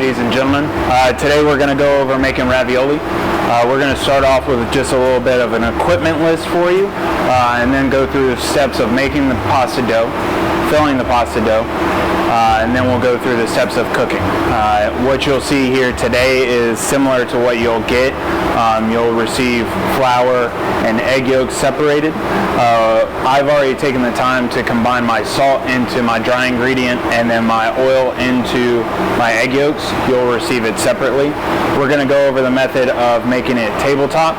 ladies and gentlemen. Today we're going to go over making ravioli. We're going to start off with just a little bit of an equipment list for you, and then go through the steps of making the pasta dough, filling the pasta dough, and then we'll go through the steps of cooking. What you'll see here today is similar to what you'll get. You'll receive flour and egg yolks separated. I've already taken the time to combine my salt into my dry ingredient and then my oil into my egg yolks. You'll receive it separately. We're going to go over the method of making it tabletop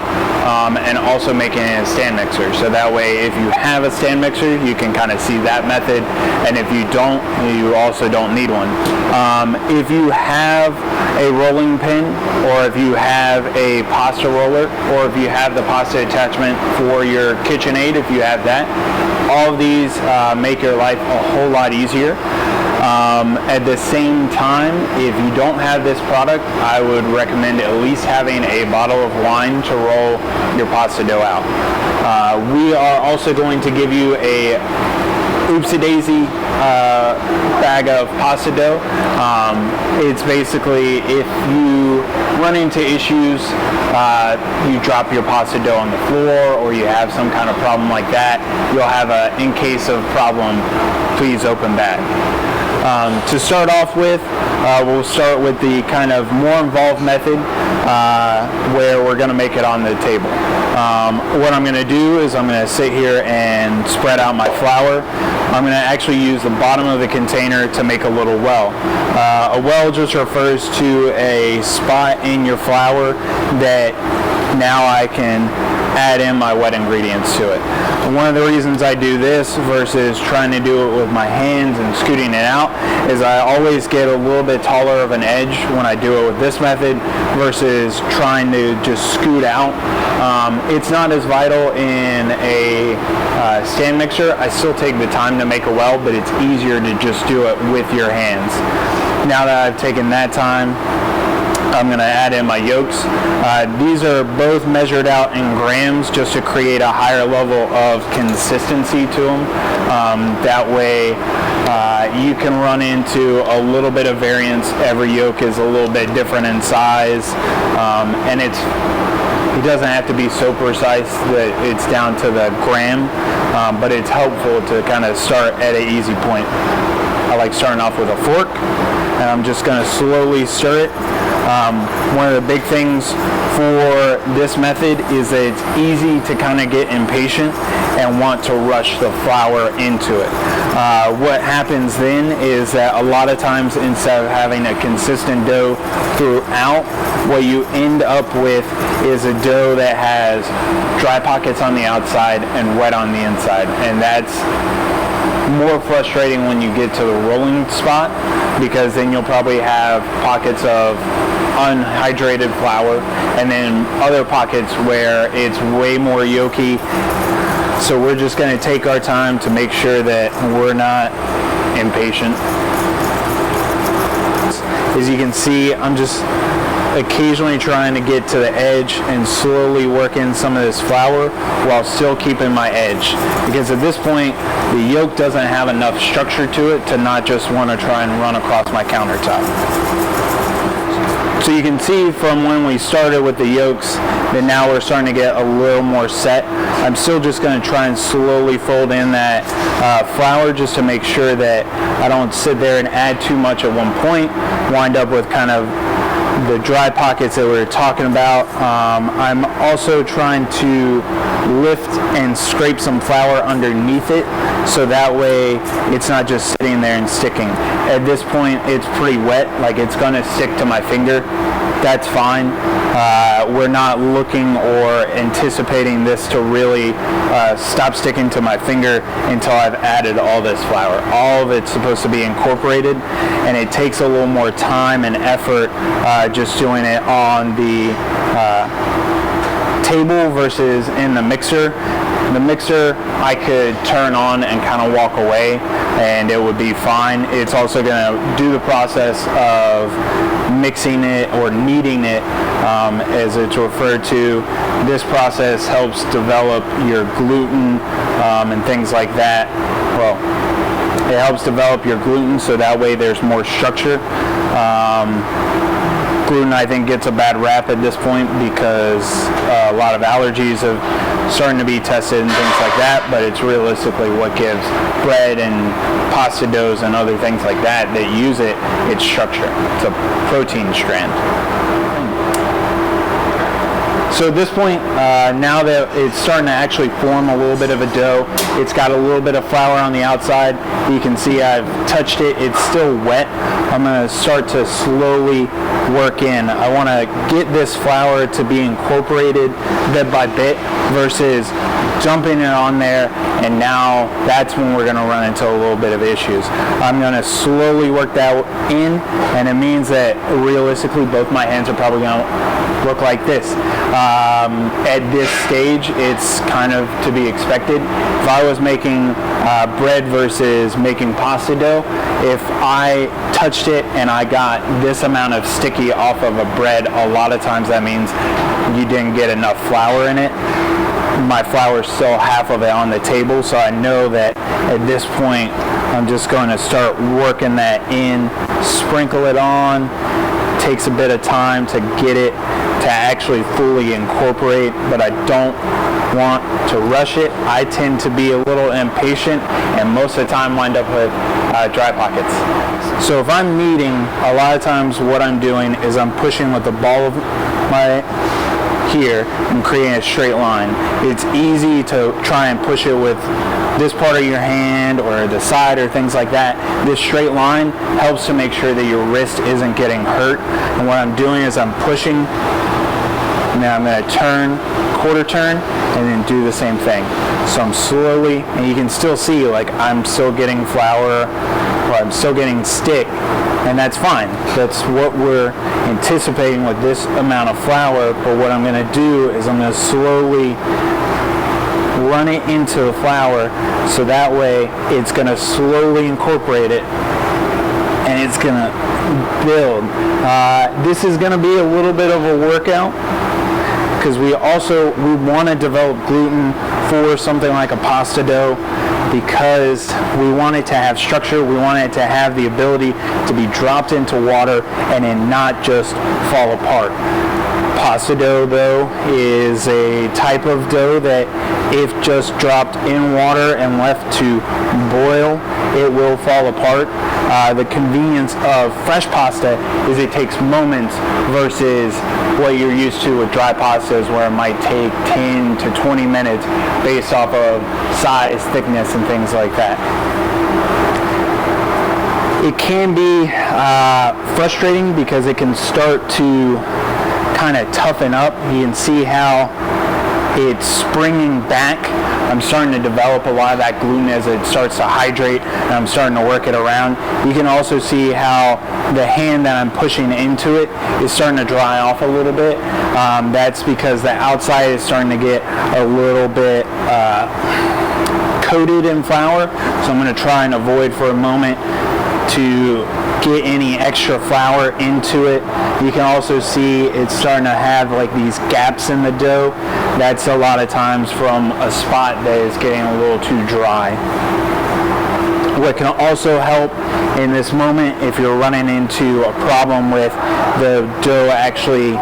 and also making it a stand mixer. So that way if you have a stand mixer, you can kind of see that method, and if you don't, you also don't need one. If you have a rolling pin, or if you have a pasta roller, or if you have the pasta attachment for your KitchenAid, if you have that, all of these make your life a whole lot easier. At the same time, if you don't have this product, I would recommend at least having a bottle of wine to roll your pasta dough out. We are also going to give you a oopsie daisy bag of pasta dough. It's basically if you run into issues, you drop your pasta dough on the floor, or you have some kind of problem like that, you'll have a in case of problem, please open bag. To start off with, we'll start with the kind of more involved method where we're going to make it on the table. What I'm going to do is I'm going to sit here and spread out my flour. I'm going to actually use the bottom of the container to make a little well. A well just refers to a spot in your flour that now I can add in my wet ingredients to it. One of the reasons I do this versus trying to do it with my hands and scooting it out is I always get a little bit taller of an edge when I do it with this method versus trying to just scoot out. It's not as vital in a stand mixer. I still take the time to make a well, but it's easier to just do it with your hands. Now that I've taken that time, I'm going to add in my yolks. These are both measured out in grams just to create a higher level of consistency to them. That way you can run into a little bit of variance. Every yolk is a little bit different in size, and it doesn't have to be so precise that it's down to the gram, but it's helpful to kind of start at an easy point. I like starting off with a fork, and I'm just going to slowly stir it. One of the big things for this method is that it's easy to kind of get impatient and want to rush the flour into it. What happens then is that a lot of times, instead of having a consistent dough throughout, what you end up with is a dough that has dry pockets on the outside and wet on the inside, and that's more frustrating when you get to the rolling spot, because then you'll probably have pockets of unhydrated flour and then other pockets where it's way more yolky. So we're just going to take our time to make sure that we're not impatient. As you can see, I'm just occasionally trying to get to the edge and slowly work in some of this flour while still keeping my edge, because at this point the yolk doesn't have enough structure to it to not just want to try and run across my countertop. So you can see from when we started with the yolks that now we're starting to get a little more set. I'm still just going to try and slowly fold in that flour just to make sure that I don't sit there and add too much at one point, wind up with kind of the dry pockets that we were talking about. I'm also trying to lift and scrape some flour underneath it, so that way it's not just sitting there and sticking. At this point it's pretty wet, like it's going to stick to my finger. That's fine. We're not looking or anticipating this to really stop sticking to my finger until I've added all this flour. All of it's supposed to be incorporated, and it takes a little more time and effort just doing it on the table versus in the mixer. The mixer I could turn on and kind of walk away and it would be fine. It's also going to do the process of mixing it or kneading it, as it's referred to. This process helps develop your gluten and things like that. Well, It helps develop your gluten, so that way there's more structure. Gluten, I think, gets a bad rap at this point because a lot of allergies are starting to be tested and things like that, but it's realistically what gives bread and pasta doughs and other things like that use it, its structure. It's a protein strand. So at this point, now that it's starting to actually form a little bit of a dough, it's got a little bit of flour on the outside. You can see I've touched it. It's still wet. I'm going to start to slowly work in. I want to get this flour to be incorporated bit by bit versus dumping it on there, and now that's when we're going to run into a little bit of issues. I'm going to slowly work that in, and it means that realistically both my hands are probably going to look like this. At this stage, it's kind of to be expected. If I was making bread versus making pasta dough, if I touched it and I got this amount of sticky off of a bread, a lot of times that means you didn't get enough flour in it. My flour is still half of it on the table, so I know that at this point I'm just going to start working that in, sprinkle it on. Takes a bit of time to get it to actually fully incorporate, but I don't want to rush it. I tend to be a little impatient and most of the time wind up with dry pockets. So if I'm kneading, a lot of times what I'm doing is I'm pushing with the ball of my here and creating a straight line. It's easy to try and push it with this part of your hand or the side or things like that. This straight line helps to make sure that your wrist isn't getting hurt. And what I'm doing is I'm pushing, and then I'm going to turn, quarter turn, and then do the same thing. So I'm slowly, and you can still see like I'm still getting flour, or I'm still getting stick, and that's fine. That's what we're anticipating with this amount of flour, but what I'm going to do is I'm going to slowly run it into the flour, so that way it's going to slowly incorporate it and it's going to build. This is going to be a little bit of a workout because we want to develop gluten for something like a pasta dough because we want it to have structure. We want it to have the ability to be dropped into water and then not just fall apart. Pasta dough, though, is a type of dough that if just dropped in water and left to boil, it will fall apart. The convenience of fresh pasta is it takes moments versus what you're used to with dry pastas where it might take 10 to 20 minutes based off of size, thickness, and things like that. It can be frustrating because it can start to kind of toughen up. You can see how it's springing back. I'm starting to develop a lot of that gluten as it starts to hydrate, and I'm starting to work it around. You can also see how the hand that I'm pushing into it is starting to dry off a little bit. That's because the outside is starting to get a little bit coated in flour. So I'm going to try and avoid for a moment to get any extra flour into it. You can also see it's starting to have like these gaps in the dough. That's a lot of times from a spot that is getting a little too dry. What can also help in this moment, if you're running into a problem with the dough actually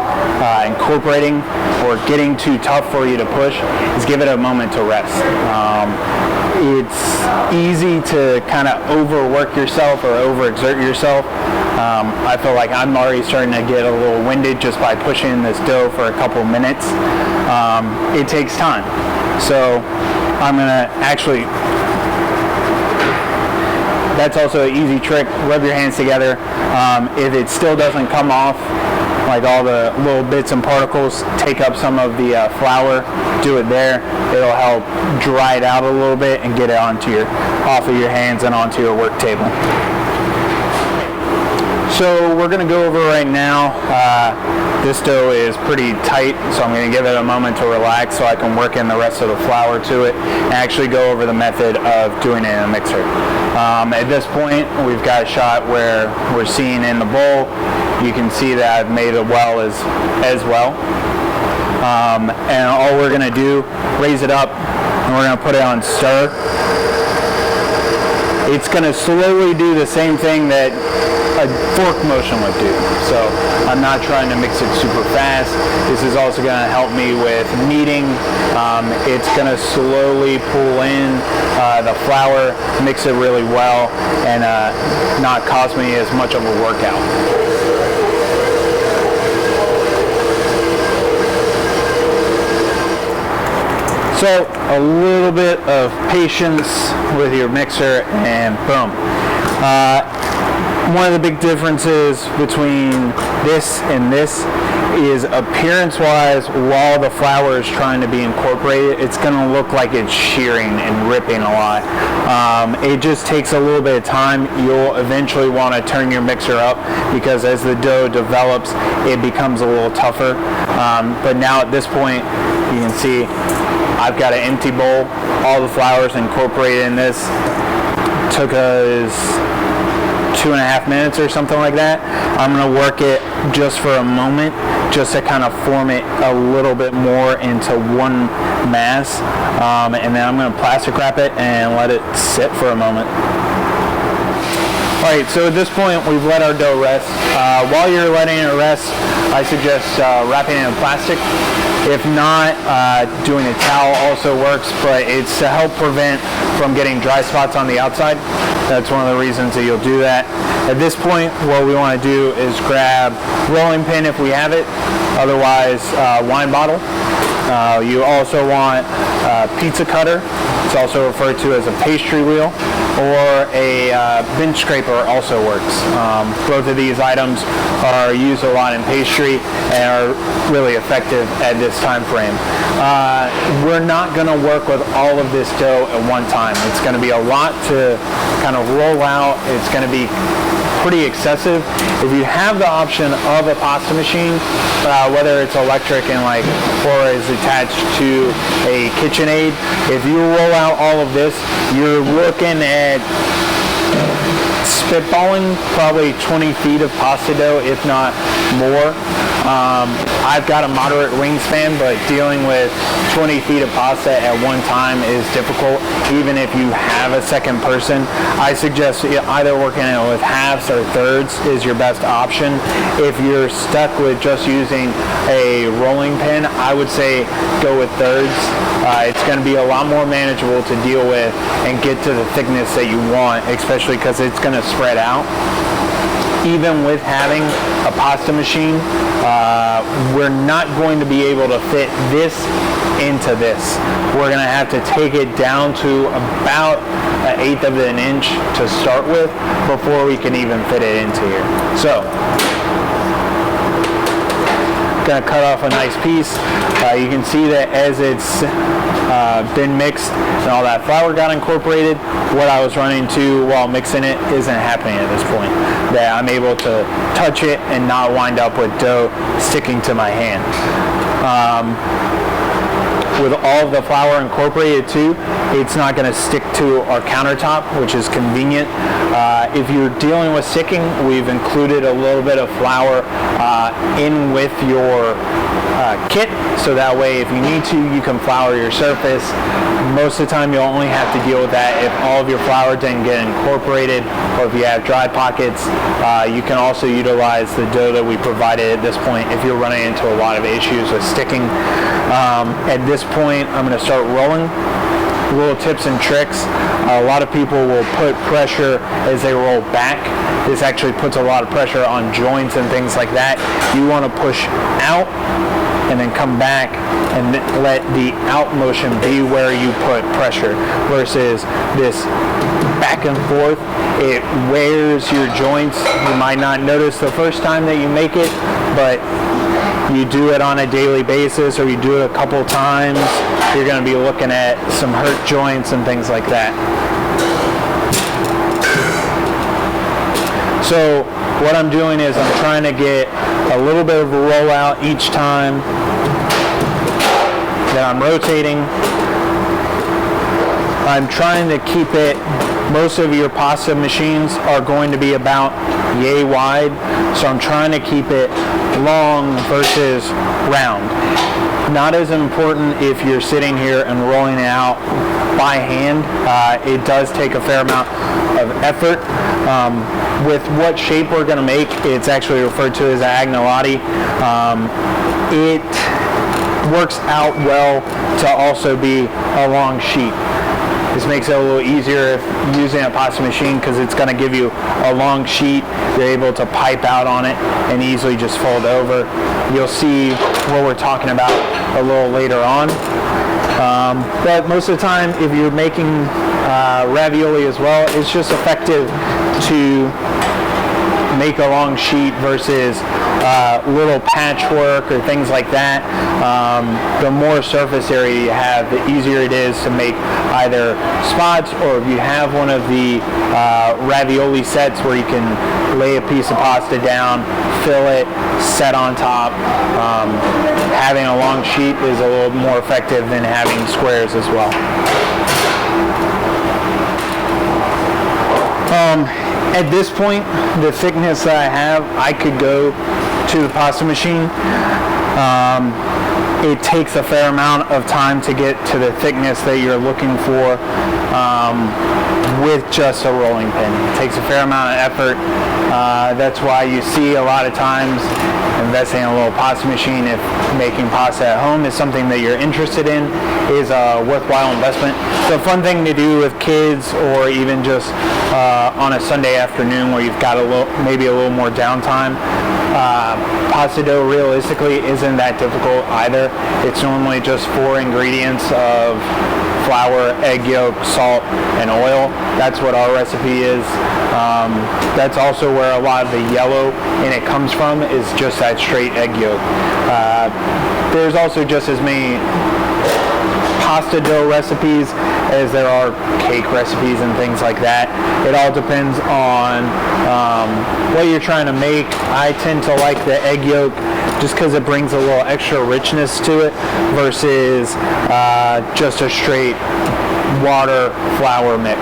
incorporating or getting too tough for you to push, is give it a moment to rest. It's easy to kind of overwork yourself or overexert yourself. I feel like I'm already starting to get a little winded just by pushing this dough for a couple minutes. It takes time. So I'm going to actually, that's also an easy trick. Rub your hands together. If it still doesn't come off, like all the little bits and particles, take up some of the flour, do it there. It'll help dry it out a little bit and get it off of your hands and onto your work table. So we're going to go over right now. This dough is pretty tight, so I'm going to give it a moment to relax so I can work in the rest of the flour to it and actually go over the method of doing it in a mixer. At this point, we've got a shot where we're seeing in the bowl. You can see that I've made a well as well. And all we're going to do, raise it up, and we're going to put it on stir. it's going to slowly do the same thing that a fork motion would do. So I'm not trying to mix it super fast. This is also going to help me with kneading. It's going to slowly pull in the flour, mix it really well, and not cost me as much of a workout. So a little bit of patience with your mixer and boom. One of the big differences between this and this is appearance-wise, while the flour is trying to be incorporated, it's going to look like it's shearing and ripping a lot. It just takes a little bit of time. You'll eventually want to turn your mixer up because as the dough develops, it becomes a little tougher. But now at this point, you can see I've got an empty bowl. All the flour is incorporated in this. Took us 2.5 minutes or something like that. I'm going to work it just for a moment, just to kind of form it a little bit more into one mass, and then I'm going to plastic wrap it and let it sit for a moment. Alright, so at this point we've let our dough rest. While you're letting it rest, I suggest wrapping it in plastic. If not, doing a towel also works, but it's to help prevent from getting dry spots on the outside. That's one of the reasons that you'll do that. At this point, what we want to do is grab rolling pin if we have it, otherwise wine bottle. You also want a pizza cutter. It's also referred to as a pastry wheel, or a bench scraper also works. Both of these items are used a lot in pastry and are really effective at this time frame. We're not going to work with all of this dough at one time. It's going to be a lot to kind of roll out. It's going to be pretty excessive. If you have the option of a pasta machine, whether it's electric and or is attached to a KitchenAid, if you roll out all of this, you're looking at spitballing probably 20 feet of pasta dough, if not more. I've got a moderate wingspan, but dealing with 20 feet of pasta at one time is difficult, even if you have a second person. I suggest either working it with halves or thirds is your best option. If you're stuck with just using a rolling pin, I would say go with thirds. It's going to be a lot more manageable to deal with and get to the thickness that you want, especially because it's going to spread out. Even with having a pasta machine, we're not going to be able to fit this into this. We're going to have to take it down to about 1/8 of an inch to start with before we can even fit it into here. So, going to cut off a nice piece. You can see that as it's been mixed and all that flour got incorporated, what I was running to while mixing it isn't happening at this point. That I'm able to touch it and not wind up with dough sticking to my hand. With all of the flour incorporated too, it's not going to stick to our countertop, which is convenient. If you're dealing with sticking, we've included a little bit of flour in with your kit, so that way if you need to, you can flour your surface. Most of the time you'll only have to deal with that if all of your flour didn't get incorporated, or if you have dry pockets. You can also utilize the dough that we provided at this point if you're running into a lot of issues with sticking. At this point, I'm going to start rolling. Little tips and tricks. A lot of people will put pressure as they roll back. This actually puts a lot of pressure on joints and things like that. You want to push out and then come back and let the out motion be where you put pressure, versus this back and forth. It wears your joints. You might not notice the first time that you make it, but you do it on a daily basis, or you do it a couple times, you're going to be looking at some hurt joints and things like that. So what I'm doing is I'm trying to get a little bit of a rollout each time that I'm rotating. I'm trying to keep it, most of your pasta machines are going to be about yay wide, so I'm trying to keep it long versus round. Not as important if you're sitting here and rolling it out by hand. It does take a fair amount of effort. With what shape we're going to make, it's actually referred to as agnolotti. It works out well to also be a long sheet. This makes it a little easier if using a pasta machine because it's going to give you a long sheet. You're able to pipe out on it and easily just fold over. You'll see what we're talking about a little later on. But most of the time, if you're making ravioli as well, it's just effective to make a long sheet versus little patchwork or things like that. The more surface area you have, the easier it is to make either spots, or if you have one of the ravioli sets where you can lay a piece of pasta down, fill it, set on top. Having a long sheet is a little more effective than having squares as well. At this point, the thickness that I have, I could go to the pasta machine. It takes a fair amount of time to get to the thickness that you're looking for with just a rolling pin. It takes a fair amount of effort. That's why you see a lot of times investing in a little pasta machine, if making pasta at home is something that you're interested in, is a worthwhile investment. It's a fun thing to do with kids, or even just on a Sunday afternoon where you've got maybe a little more downtime. Pasta dough realistically isn't that difficult either. It's normally just 4 ingredients of flour, egg yolk, salt, and oil. That's what our recipe is. That's also where a lot of the yellow in it comes from, is just that straight egg yolk. There's also just as many pasta dough recipes as there are cake recipes and things like that. It all depends on what you're trying to make. I tend to like the egg yolk just because it brings a little extra richness to it versus just a straight water flour mix.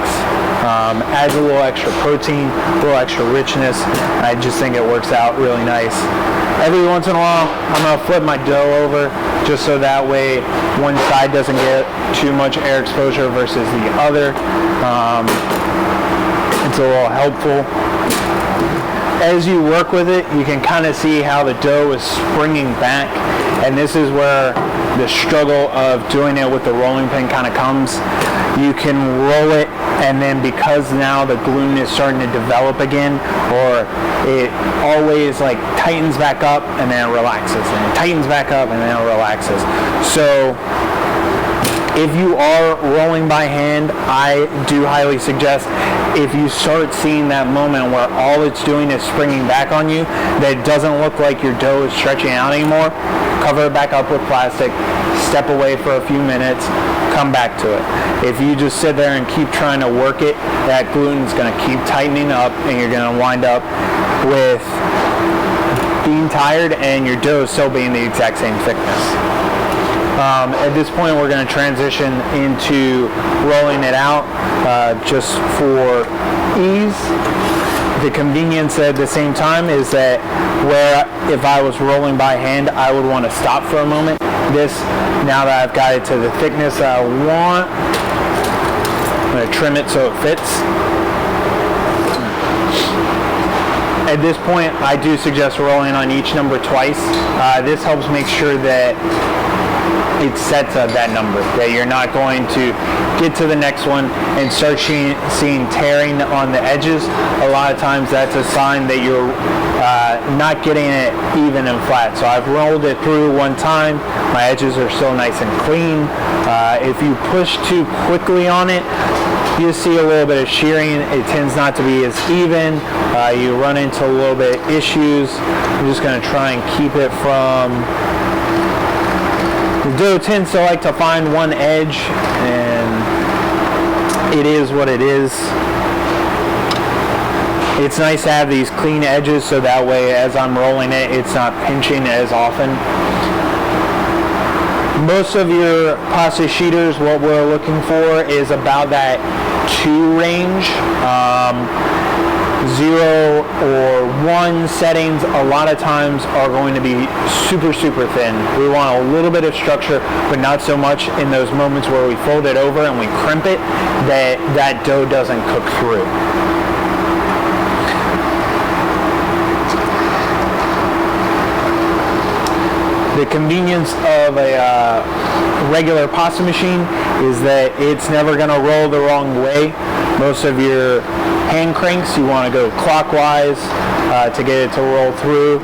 Adds a little extra protein, a little extra richness. I just think it works out really nice. Every once in a while, I'm going to flip my dough over just so that way one side doesn't get too much air exposure versus the other. It's a little helpful. As you work with it, you can kind of see how the dough is springing back, and this is where the struggle of doing it with the rolling pin kind of comes. You can roll it, and then because now the gluten is starting to develop again, or it always like tightens back up and then it relaxes, and it tightens back up and then it relaxes. So if you are rolling by hand, I do highly suggest, if you start seeing that moment where all it's doing is springing back on you, that it doesn't look like your dough is stretching out anymore, cover it back up with plastic, step away for a few minutes, come back to it. If you just sit there and keep trying to work it, that gluten is going to keep tightening up, and you're going to wind up with being tired and your dough still being the exact same thickness. At this point, we're going to transition into rolling it out just for ease. The convenience at the same time is that where if I was rolling by hand, I would want to stop for a moment. This, now that I've got it to the thickness that I want, I'm going to trim it so it fits. At this point, I do suggest rolling on each number twice. This helps make sure that it sets up that number, that you're not going to get to the next one and start seeing tearing on the edges. A lot of times that's a sign that you're not getting it even and flat. So I've rolled it through one time. My edges are still nice and clean. If you push too quickly on it, you see a little bit of shearing. It tends not to be as even. You run into a little bit of issues. I'm just going to try and keep it from... The dough tends to like to find one edge, and it is what it is. It's nice to have these clean edges so that way as I'm rolling it, it's not pinching as often. Most of your pasta sheeters, what we're looking for is about that 2 range. 0 or one settings a lot of times are going to be super thin. We want a little bit of structure, but not so much in those moments where we fold it over and we crimp it that dough doesn't cook through. The convenience of a regular pasta machine is that it's never going to roll the wrong way. Most of your hand cranks, you want to go clockwise to get it to roll through.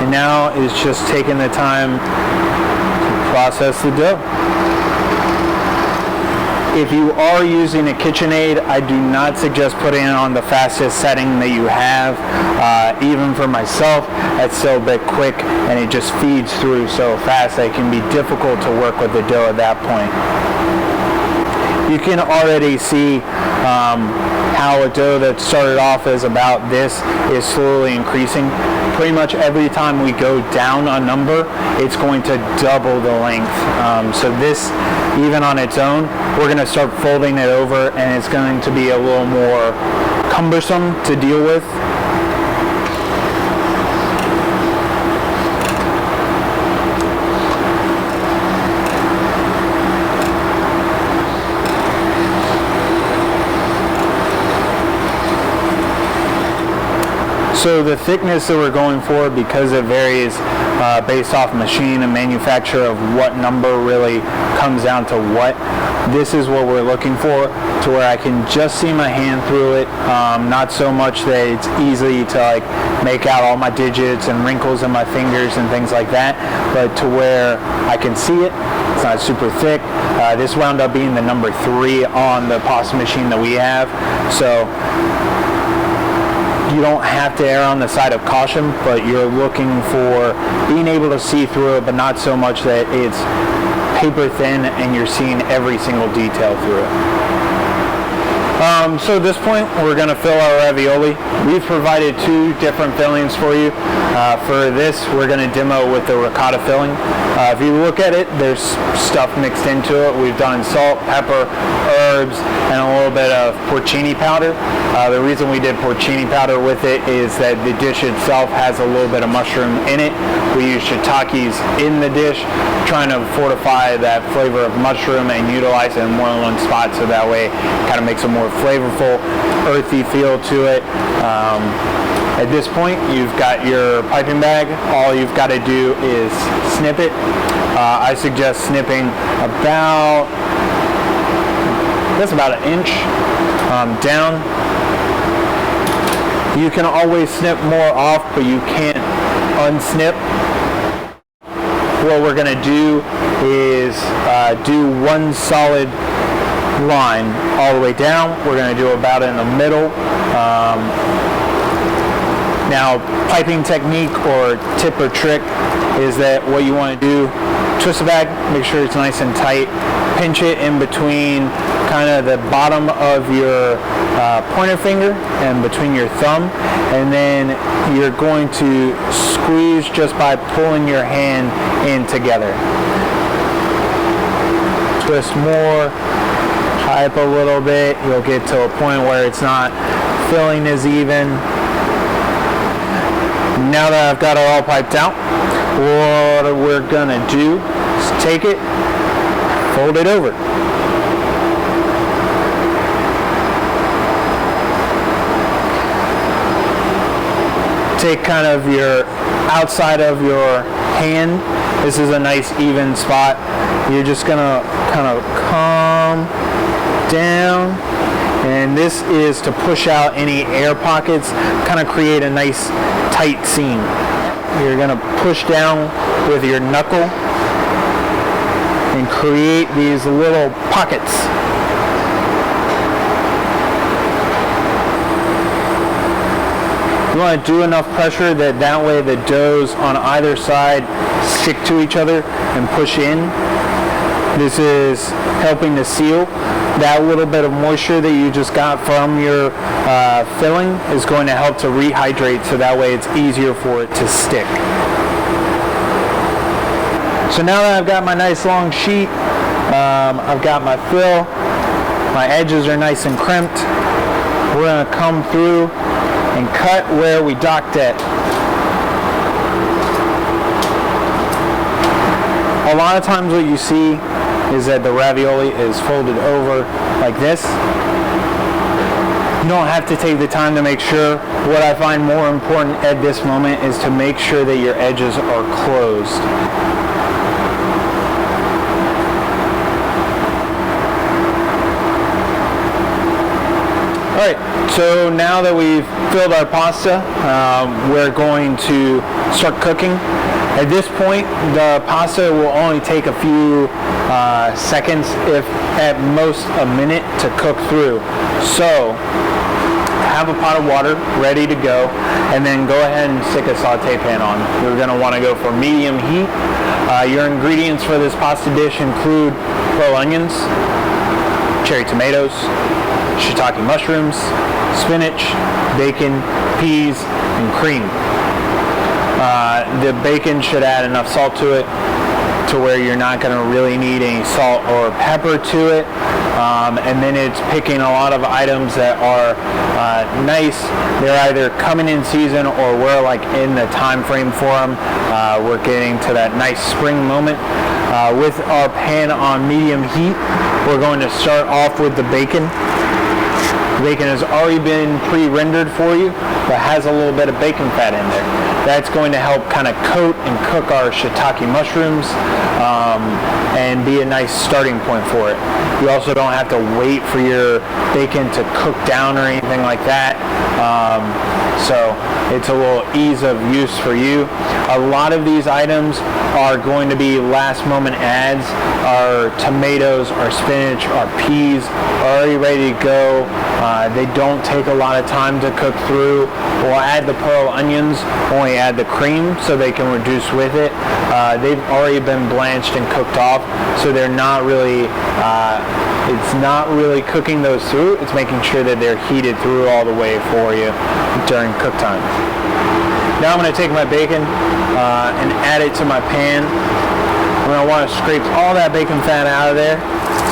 And now it's just taking the time to process the dough. If you are using a KitchenAid, I do not suggest putting it on the fastest setting that you have. Even for myself, that's still a bit quick and it just feeds through so fast that it can be difficult to work with the dough at that point. You can already see how a dough that started off as about this is slowly increasing. Pretty much every time we go down a number, it's going to double the length. So this, even on its own, we're going to start folding it over and it's going to be a little more cumbersome to deal with. So the thickness that we're going for, because it varies based off machine and manufacturer of what number really comes down to what, this is what we're looking for, to where I can just see my hand through it, not so much that it's easy to like make out all my digits and wrinkles in my fingers and things like that, but to where I can see it. It's not super thick. This wound up being the number 3 on the pasta machine that we have, so you don't have to err on the side of caution, but you're looking for being able to see through it, but not so much that it's paper thin and you're seeing every single detail through it. So at this point, we're going to fill our ravioli. We've provided 2 different fillings for you. For this, we're going to demo with the ricotta filling. If you look at it, there's stuff mixed into it. We've done salt, pepper, herbs, and a little bit of porcini powder. The reason we did porcini powder with it is that the dish itself has a little bit of mushroom in it. We use shiitakes in the dish, trying to fortify that flavor of mushroom and utilize it in more than one spot, so that way it kind of makes a more flavorful, earthy feel to it. At this point, you've got your piping bag. All you've got to do is snip it. I suggest snipping about an inch down. You can always snip more off, but you can't unsnip. What we're going to do is do one solid line all the way down. We're going to do about in the middle. Now, piping technique or tip or trick is that what you want to do, twist the bag, make sure it's nice and tight, pinch it in between kind of the bottom of your pointer finger and between your thumb, and then you're going to squeeze just by pulling your hand in together. Twist more, pipe a little bit, you'll get to a point where it's not filling as even. Now that I've got it all piped out, what we're going to do is take it, fold it over. Take kind of your outside of your hand. This is a nice even spot. You're just going to kind of come down, and this is to push out any air pockets, kind of create a nice tight seam. You're going to push down with your knuckle and create these little pockets. You want to do enough pressure that way the doughs on either side stick to each other and push in. This is helping to seal. That little bit of moisture that you just got from your filling is going to help to rehydrate, so that way it's easier for it to stick. So now that I've got my nice long sheet, I've got my fill, my edges are nice and crimped. We're going to come through and cut where we docked at. A lot of times what you see is that the ravioli is folded over like this. You don't have to take the time to make sure. What I find more important at this moment is to make sure that your edges are closed. Alright, so now that we've filled our pasta, we're going to start cooking. At this point, the pasta will only take a few seconds, if at most a minute, to cook through. So, have a pot of water ready to go, and then go ahead and stick a saute pan on. You're going to want to go for medium heat. Your ingredients for this pasta dish include pearl onions, cherry tomatoes, shiitake mushrooms, spinach, bacon, peas, and cream. The bacon should add enough salt to it to where you're not going to really need any salt or pepper to it. And then it's picking a lot of items that are nice. They're either coming in season or we're like in the time frame for them. We're getting to that nice spring moment. With our pan on medium heat, we're going to start off with the bacon. Bacon has already been pre-rendered for you, but has a little bit of bacon fat in there. That's going to help kind of coat and cook our shiitake mushrooms and be a nice starting point for it. You also don't have to wait for your bacon to cook down or anything like that. So it's a little ease of use for you. A lot of these items are going to be last moment adds. Our tomatoes, our spinach, our peas are already ready to go. They don't take a lot of time to cook through. We'll add the pearl onions, only add the cream so they can reduce with it. They've already been blanched and cooked off, so they're not really, it's not really cooking those through. It's making sure that they're heated through all the way for you during cook time. Now I'm going to take my bacon and add it to my pan. I'm going to want to scrape all that bacon fat out of there.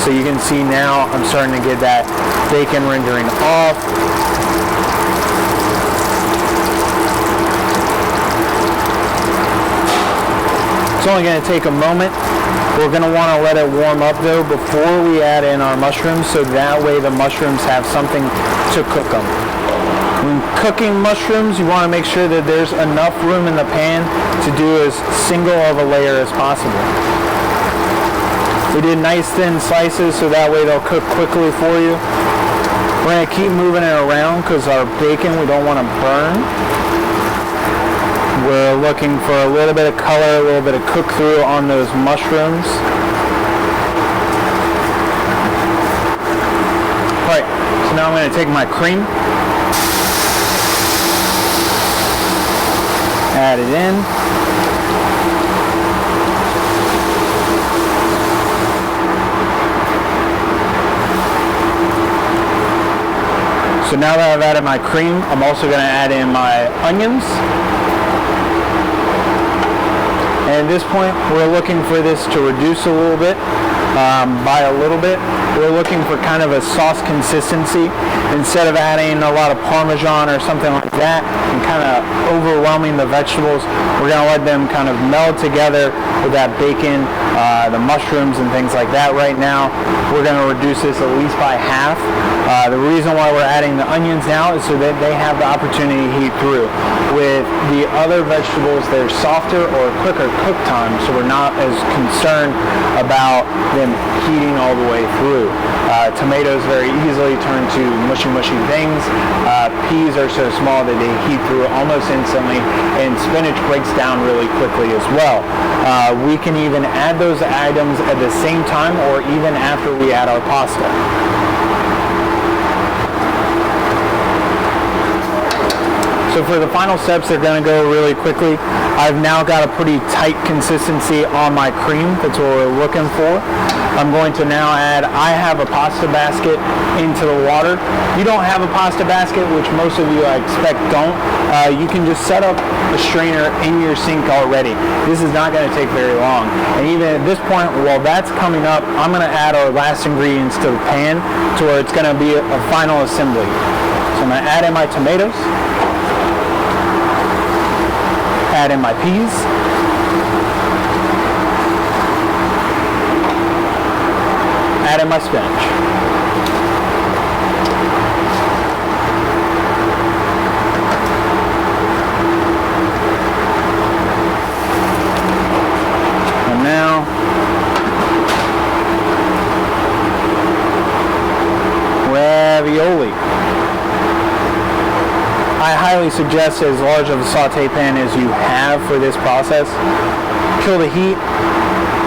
So you can see now I'm starting to get that bacon rendering off. It's only going to take a moment. We're going to want to let it warm up though before we add in our mushrooms, so that way the mushrooms have something to cook them. When cooking mushrooms, you want to make sure that there's enough room in the pan to do as single of a layer as possible. We did nice thin slices so that way they'll cook quickly for you. We're going to keep moving it around because our bacon we don't want to burn. We're looking for a little bit of color, a little bit of cook through on those mushrooms. Alright, so now I'm going to take my cream. Add it in. So now that I've added my cream, I'm also going to add in my onions. And at this point, we're looking for this to reduce a little bit. By a little bit, we're looking for kind of a sauce consistency. Instead of adding a lot of Parmesan or something like that and kind of overwhelming the vegetables, we're going to let them kind of meld together with that bacon, the mushrooms and things like that. Right now, we're going to reduce this at least by half. The reason why we're adding the onions now is so that they have the opportunity to heat through. With the other vegetables, they're softer or quicker cook time, so we're not as concerned about them heating all the way through. Tomatoes very easily turn to mushy things. Peas are so small that they heat through almost instantly, and spinach breaks down really quickly as well. We can even add those items at the same time or even after we add our pasta. So for the final steps, they're going to go really quickly. I've now got a pretty tight consistency on my cream. That's what we're looking for. I'm going to now add, I have a pasta basket into the water. You don't have a pasta basket, which most of you I expect don't. You can just set up a strainer in your sink already. This is not going to take very long. And even at this point, while that's coming up, I'm going to add our last ingredients to the pan to where it's going to be a final assembly. So I'm going to add in my tomatoes. Add in my peas. Add in my spinach. And now ravioli. I highly suggest as large of a saute pan as you have for this process. Kill the heat.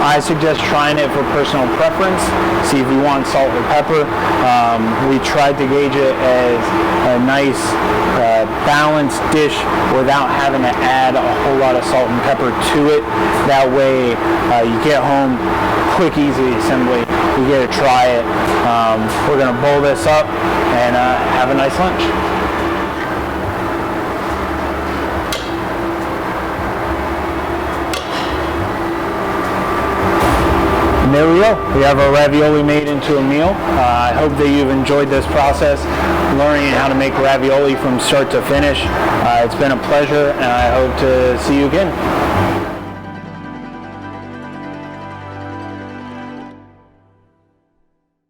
I suggest trying it for personal preference. See if you want salt or pepper. We tried to gauge it as a nice balanced dish without having to add a whole lot of salt and pepper to it. That way you get home, quick, easy assembly. You get to try it. We're going to bowl this up and have a nice lunch. And there we go. We have our ravioli made into a meal. I hope that you've enjoyed this process, learning how to make ravioli from start to finish. It's been a pleasure, and I hope to see you again.